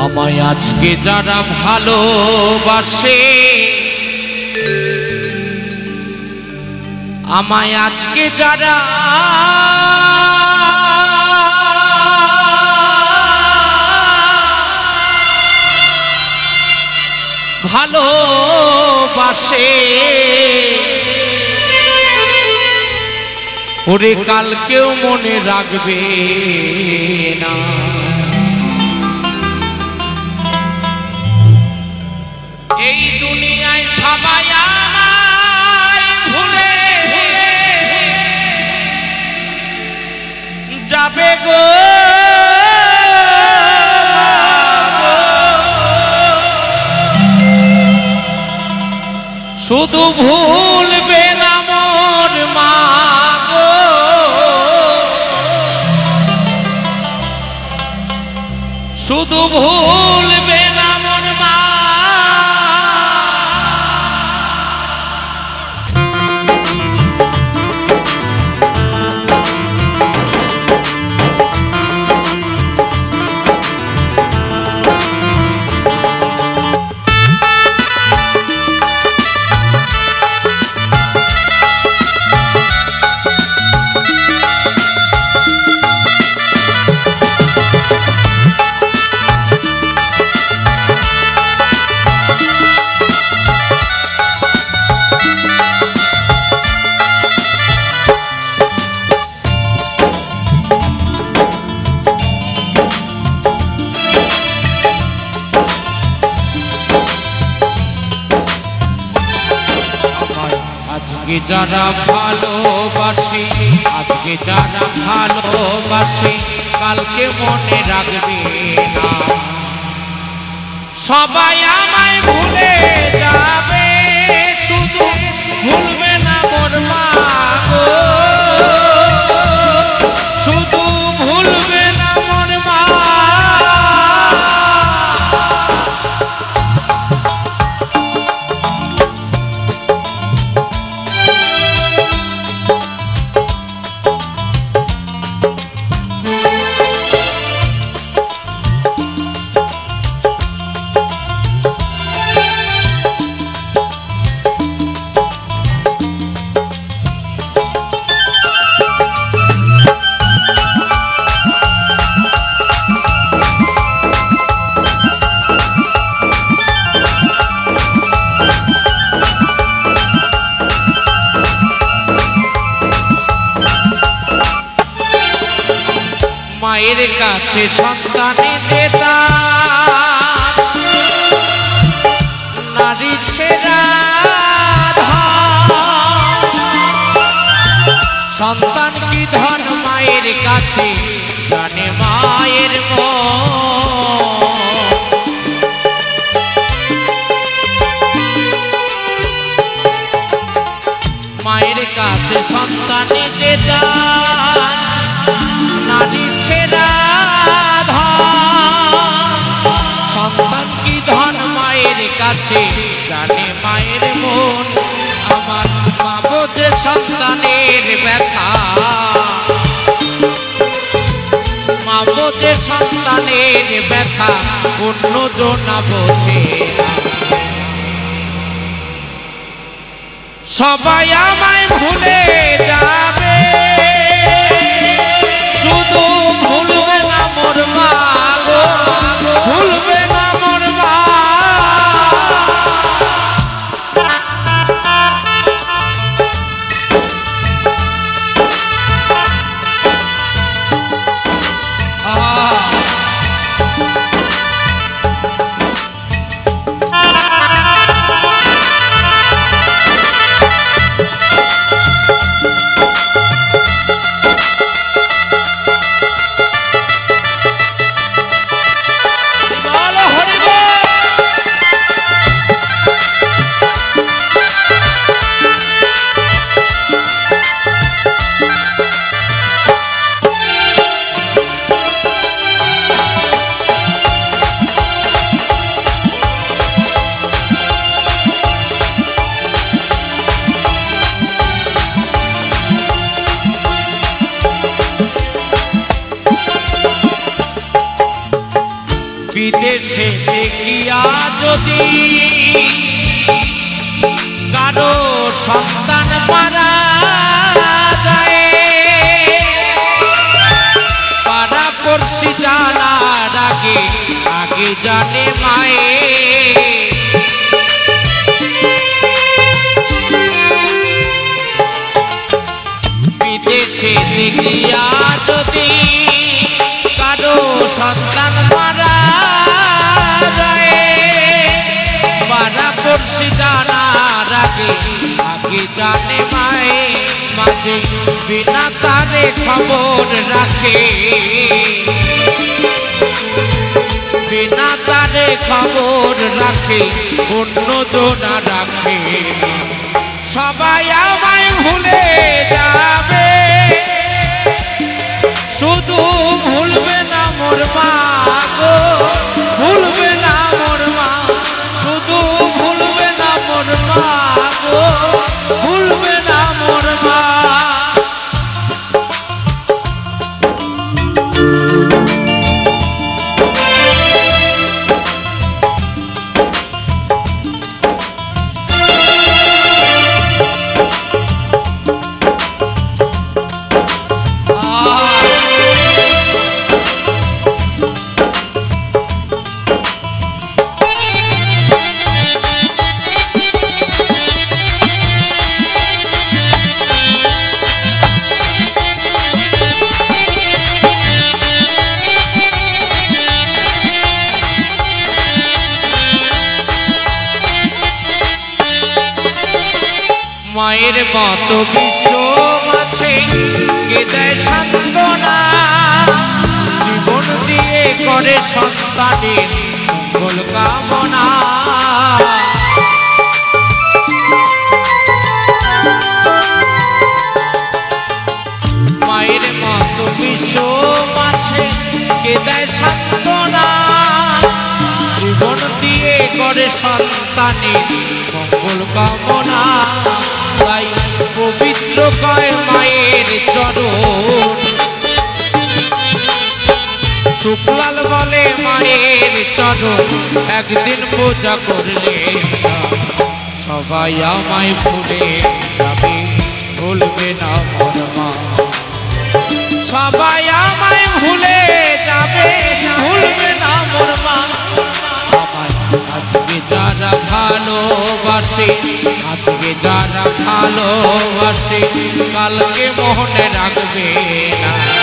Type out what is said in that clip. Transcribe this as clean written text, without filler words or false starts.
আমায় আজকে যারা ভালোবাসে, আমায় আজকে যারা ভালোবাসে, ওরে কালকেও মনে রাখবে না। এই দুনিয়ায় সবাই আমায় ভুলে যাবে গো, শুধু ভুলবে না মোর মা গো, শুধু ভুলবে না মোর মা। আজকে যারা ভালোবাসে, আজকে যারা ভালোবাসে, কালকে মনে রাখবে না। সবাই আমায় ভুলে যাবে, শুধু ভুলবে না মোর মা গো, শুধু ভুলবে না মোর মা। মায়ের কাছে সন্তানের দান, নারী ছেড়া সন্তান কি ধন, মায়ের কাছে জানে মায়ের মন। মায়ের কাছে সন্তানের দান, নারী ছেড়া সন্তান কি ধন, মায়ের কাছে জানে মায়ের মন। আমার মা বোঝে সন্তানের ব্যথা, মা বোঝে সন্তানের ব্যথা, অন্যজন বোঝে। সবাই আমায় ভুলে যাবে, শুধু ভুলবে না মোর মা গো, ভুলবে না মোর মা। বিদেশে দেখিয়া যদি কারো সন্তান মারা যায়, পাড়া পড়শি জানার আগে আগে জানে মায়ে। বিদেশে দেখিয়া যদি কারো সন্তান মারা যায়, পাড়া পড়শি জানার আগে আগে জানে মায়ে। মাঝে বিনা তারে খবর রাখে, বিনা তারে খবর রাখে, অন্য জনা রাখে। সবাই আমায় ভুলে যাবে, শুধু ভুলবে না মোর মা গো, ভুলবে না মোর মা, শুধু ভুলবে না মোর মা গো, ভুলবে না মোর মা। মায়ের মতো বিশ্ব আছে কে দেয় সান্ত্বনা, জীবন দিয়ে করে সন্তানের মঙ্গল কামনা। মায়ের মতো বিশ্ব আছে কে দেয় সান্ত্বনা, জীবন দিয়ে করে সন্তানের মঙ্গল কামনা। তাই পবিত্র কয় মায়ের চরণ, শুক্লাল বলে মায়ের চরণ একদিন পূজা করলে সবাই আমায় ভুলে যাবে, ভুলবে না মোর মা। সবাই আমায় ভুলে যাবে, ভুলবে না মোর মা। আজকে যারা ভালোবাসে, আজকে যারা ভালোবাসে, কালকে মনে রাখবে না।